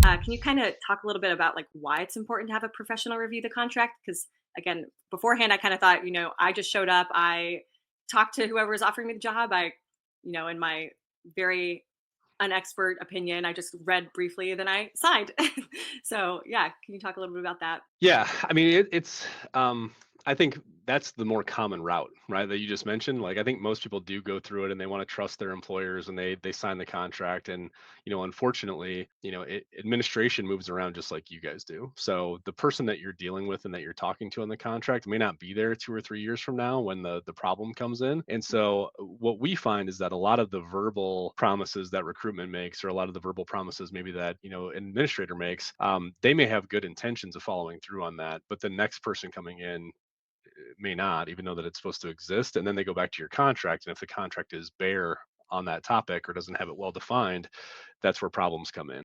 Can you kind of talk a little bit about like why it's important to have a professional review the contract? Because again, beforehand, I kind of thought, I just showed up, I talked to whoever was offering me the job, in my very unexpert opinion, I just read briefly, then I signed. So yeah, can you talk a little bit about that? Yeah, I mean, I think that's the more common route, right? That you just mentioned. Like, I think most people do go through it and they want to trust their employers and they sign the contract. And unfortunately, administration moves around just like you guys do. So the person that you're dealing with and that you're talking to on the contract may not be there 2 or 3 years from now when the problem comes in. And Mhm. so what we find is that a lot of the verbal promises that recruitment makes, or a lot of the verbal promises maybe that an administrator makes, they may have good intentions of following through on that, but the next person coming in may not, even though that it's supposed to exist. And then they go back to your contract, and if the contract is bare on that topic or doesn't have it well defined, that's where problems come in.